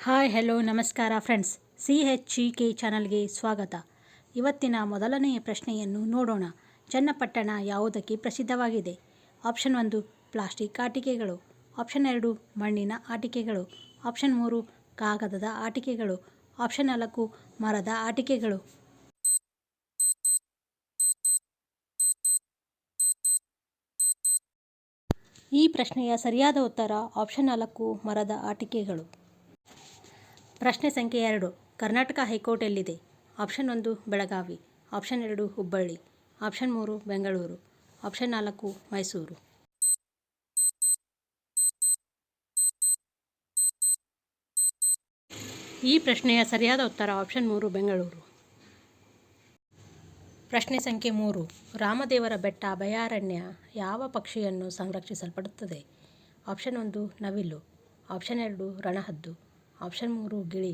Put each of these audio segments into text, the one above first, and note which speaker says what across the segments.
Speaker 1: Hi hello ನಮಸ್ಕಾರ friends, CHK ಚಾನಲ್ಗೆ ಸ್ವಾಗತ. ಇವತ್ತಿನ ಮೊದಲನೆಯ ಪ್ರಶ್ನೆಯನ್ನು ನೋಡೋಣ. ಚನ್ನಪಟ್ಟಣ ಯಾವುದಕ್ಕೆ ಪ್ರಸಿದ್ಧವಾಗಿದೆ? ಆಪ್ಷನ್ 1 ಪ್ಲಾಸ್ಟಿಕ್ ಆಟಿಕೆಗಳು, ಆಪ್ಷನ್ 2 ಮಣ್ಣಿನ ಆಟಿಕೆಗಳು, ಆಪ್ಷನ್ 3 ಕಾಗದದ ಆಟಿಕೆಗಳು, ಆಪ್ಷನ್ 4 ಮರದ ಆಟಿಕೆಗಳು. ಈ ಪ್ರಶ್ನೆಯ ಸರಿಯಾದ ಉತ್ತರ ಆಪ್ಷನ್ 4 ಮರದ ಆಟಿಕೆಗಳು. ಪ್ರಶ್ನೆ ಸಂಖ್ಯೆ 2. ಕರ್ನಾಟಕ ಹೈಕೋರ್ಟ್ ಎಲ್ಲಿದೆ? Option 1 Belagavi, option 2 Hubballi, option 3 Bengaluru, option 4 Mysuru. ಈ ಪ್ರಶ್ನೆಯ ಸರಿಯಾದ ಉತ್ತರ ಆಪ್ಷನ್ 3 ಬೆಂಗಳೂರು. ಪ್ರಶ್ನೆ ಸಂಖ್ಯೆ 3. ರಾಮದೇವರ ಬೆಟ್ಟ ಅಭಯಾರಣ್ಯ ಯಾವ ಪಕ್ಷಿಯನ್ನು ಸಂರಕ್ಷಿಸಲ್ಪಡುತ್ತದೆ? ಆಪ್ಷನ್ 1 ನವಿಲು, ಆಪ್ಷನ್ 2 ರಣಹದ್ದು, ಆಪ್ಷನ್ 3 ಗಿಳಿ,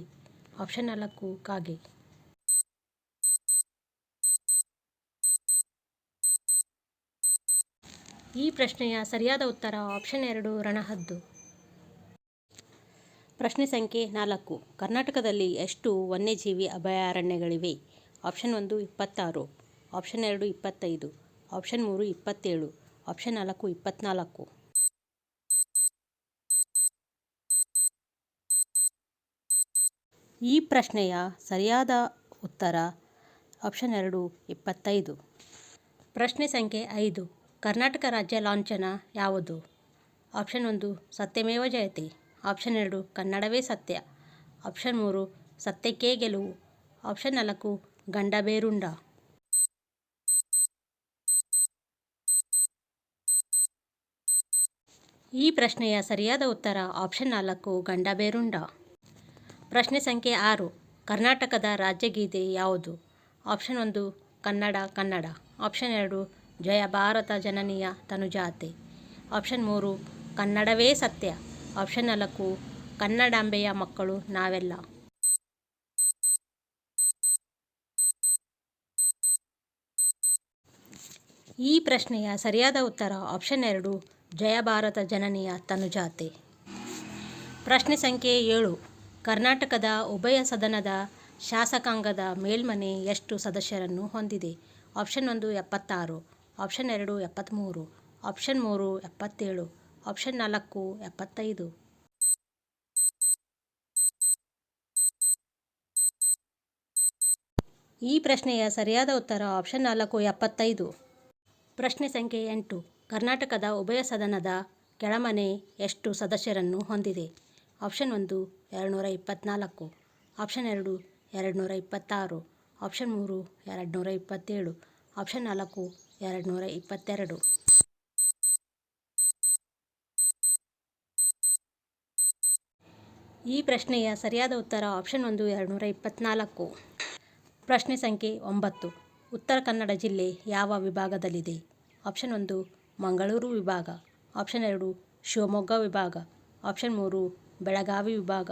Speaker 1: ಆಪ್ಷನ್ 4 ಕಾಗೆ. ಈ ಪ್ರಶ್ನೆಯ ಸರಿಯಾದ ಉತ್ತರ ಆಪ್ಷನ್ 2 ರಣಹದ್ದು. ಪ್ರಶ್ನೆ ಸಂಖ್ಯೆ 4. ಕರ್ನಾಟಕದಲ್ಲಿ ಎಷ್ಟು ವನ್ಯಜೀವಿ ಅಭಯಾರಣ್ಯಗಳಿವೆ? Option 1 26, option 2 25, option 3 27, option 4 24. ಈ ಪ್ರಶ್ನೆಯ ಸರಿಯಾದ ಉತ್ತರ ಆಪ್ಷನ್ 2 25. ಪ್ರಶ್ನೆ ಸಂಖ್ಯೆ 5. ಕರ್ನಾಟಕ ರಾಜ್ಯ ಲಾಂಛನ ಯಾವುದು? ಆಪ್ಷನ್ 1 ಸತ್ಯಮೇವ ಜಯತೆ, ಆಪ್ಷನ್ 2 ಕನ್ನಡವೇ ಸತ್ಯ, ಆಪ್ಷನ್ 3 ಸತ್ಯಕ್ಕೇ ಗೆಲುವು, ಆಪ್ಷನ್ 4 ಗಂಡಬೇರುಂಡ. ಈ ಪ್ರಶ್ನೆಯ ಸರಿಯಾದ ಉತ್ತರ ಆಪ್ಷನ್ 4 ಗಂಡಬೇರುಂಡ. ಪ್ರಶ್ನೆ ಸಂಖ್ಯೆ 6. ಕರ್ನಾಟಕದ ರಾಜ್ಯಗೀತೆ ಯಾವುದು? ಆಪ್ಷನ್ 1 ಕನ್ನಡ ಕನ್ನಡ, ಆಪ್ಷನ್ 2 ಜಯ ಭಾರತ ಜನನಿಯ ತನುಜಾತೆ, ಆಪ್ಷನ್ 3 ಕನ್ನಡವೇ ಸತ್ಯ, ಆಪ್ಷನ್ 4 ಕನ್ನಡಾಂಬೆಯ ಮಕ್ಕಳು ನಾವೆಲ್ಲ. ಈ ಪ್ರಶ್ನೆಯ ಸರಿಯಾದ ಉತ್ತರ ಆಪ್ಷನ್ 2 ಜಯ ಭಾರತ ಜನನಿಯ ತನುಜಾತೆ. ಪ್ರಶ್ನೆ ಸಂಖ್ಯೆ 7. ಕರ್ನಾಟಕದ ಉಭಯ ಸದನದ ಶಾಸಕಾಂಗದ ಮೇಲ್ಮನೆ ಎಷ್ಟು ಸದಸ್ಯರನ್ನು ಹೊಂದಿದೆ? Option 1 76, option 2 73, option 3 77, option 4 75. ಈ ಪ್ರಶ್ನೆಯ ಸರಿಯಾದ ಉತ್ತರ ಆಪ್ಷನ್ 4 75. ಪ್ರಶ್ನೆ ಸಂಖ್ಯೆ 8. ಕರ್ನಾಟಕದ ಉಭಯ ಸದನದ ಕೆಳಮನೆ ಎಷ್ಟು ಸದಸ್ಯರನ್ನು ಹೊಂದಿದೆ? Option 1 224, option 2 226, option 3 227, option 4 222. ಈ ಪ್ರಶ್ನೆಯ ಸರಿಯಾದ ಉತ್ತರ ಆಪ್ಷನ್ 1 224. ಪ್ರಶ್ನೆ ಸಂಖ್ಯೆ 9. ಉತ್ತರ ಕನ್ನಡ ಜಿಲ್ಲೆ ಯಾವ ವಿಭಾಗದಲ್ಲಿದೆ? ಆಪ್ಷನ್ 1 ಮಂಗಳೂರು ವಿಭಾಗ, ಆಪ್ಷನ್ 2 ಶಿವಮೊಗ್ಗ ವಿಭಾಗ, ಆಪ್ಷನ್ 3 ಬೆಳಗಾವಿ ವಿಭಾಗ,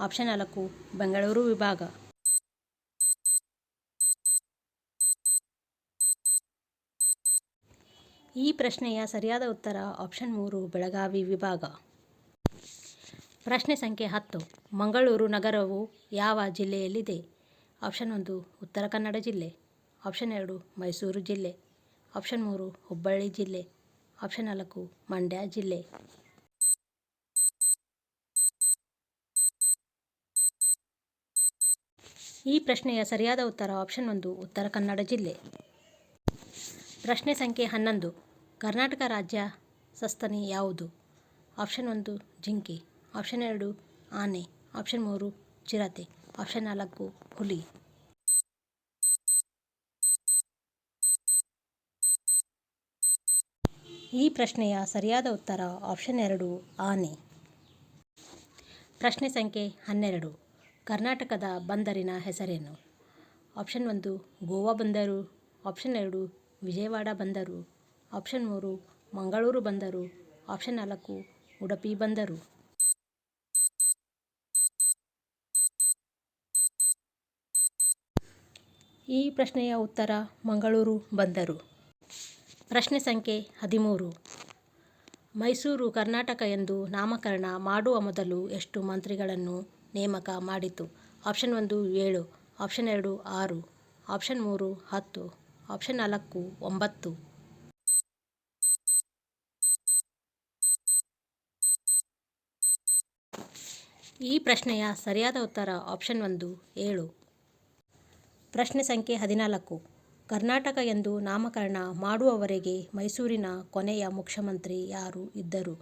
Speaker 1: ಆಪ್ಷನ್ 4 ಬೆಂಗಳೂರು ವಿಭಾಗ. ಈ ಪ್ರಶ್ನೆಯ ಸರಿಯಾದ ಉತ್ತರ ಆಪ್ಷನ್ 3 ಬೆಳಗಾವಿ ವಿಭಾಗ. ಪ್ರಶ್ನೆ ಸಂಖ್ಯೆ 10. ಮಂಗಳೂರು ನಗರವು ಯಾವ ಜಿಲ್ಲೆಯಲ್ಲಿದೆ? ಆಪ್ಷನ್ 1 ಉತ್ತರ ಕನ್ನಡ ಜಿಲ್ಲೆ, ಆಪ್ಷನ್ 2 ಮೈಸೂರು ಜಿಲ್ಲೆ, ಆಪ್ಷನ್ 3 ಹುಬ್ಬಳ್ಳಿ ಜಿಲ್ಲೆ, ಆಪ್ಷನ್ 4 ಮಂಡ್ಯ ಜಿಲ್ಲೆ. ಈ ಪ್ರಶ್ನೆಯ ಸರಿಯಾದ ಉತ್ತರ ಆಪ್ಷನ್ 1 ಉತ್ತರ ಕನ್ನಡ ಜಿಲ್ಲೆ. ಪ್ರಶ್ನೆ ಸಂಖ್ಯೆ 11. ಕರ್ನಾಟಕ ರಾಜ್ಯ ಸಸ್ತನಿ ಯಾವುದು? ಆಪ್ಷನ್ 1 ಜಿಂಕೆ, ಆಪ್ಷನ್ 2 ಆನೆ, ಆಪ್ಷನ್ 3 ಚಿರತೆ, ಆಪ್ಷನ್ 4 ಹುಲಿ. ಈ ಪ್ರಶ್ನೆಯ ಸರಿಯಾದ ಉತ್ತರ ಆಪ್ಷನ್ 2 ಆನೆ. ಪ್ರಶ್ನೆ ಸಂಖ್ಯೆ 12. ಕರ್ನಾಟಕದ ಬಂದರಿನ ಹೆಸರೇನು? ಆಪ್ಷನ್ 1 ಗೋವಾ ಬಂದರು, ಆಪ್ಷನ್ 2 ವಿಜಯವಾಡ ಬಂದರು, ಆಪ್ಷನ್ 3 ಮಂಗಳೂರು ಬಂದರು, ಆಪ್ಷನ್ 4 ಉಡುಪಿ ಬಂದರು. ಈ ಪ್ರಶ್ನೆಯ ಉತ್ತರ ಮಂಗಳೂರು ಬಂದರು. ಪ್ರಶ್ನೆ ಸಂಖ್ಯೆ 13. ಮೈಸೂರು ಕರ್ನಾಟಕ ಎಂದು ನಾಮಕರಣ ಮಾಡುವ ಮೊದಲು ಎಷ್ಟು ಮಂತ್ರಿಗಳನ್ನು ನೇಮಕ ಮಾಡಿತು? Option 1 7, option 2 6, option 3 10, option 4 9. ಈ ಪ್ರಶ್ನೆಯ ಸರಿಯಾದ ಉತ್ತರ ಆಪ್ಷನ್ 1 7. ಪ್ರಶ್ನೆ ಸಂಖ್ಯೆ 14. ಕರ್ನಾಟಕ ಎಂದು ನಾಮಕರಣ ಮಾಡುವವರೆಗೆ ಮೈಸೂರಿನ ಕೊನೆಯ ಮುಖ್ಯಮಂತ್ರಿ ಯಾರು ಇದ್ದರು?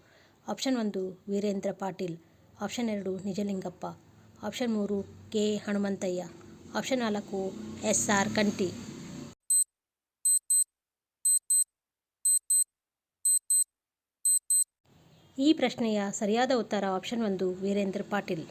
Speaker 1: Option 1 Veerendra Patil, option 2 Nijalingappa, option 3 K Hanumanthaiah, option 4 SR Kanthi. ಈ ಪ್ರಶ್ನೆಯ ಸರಿಯಾದ ಉತ್ತರ ಆಪ್ಷನ್ 1 ವೀರೇಂದ್ರ ಪಾಟೀಲ್.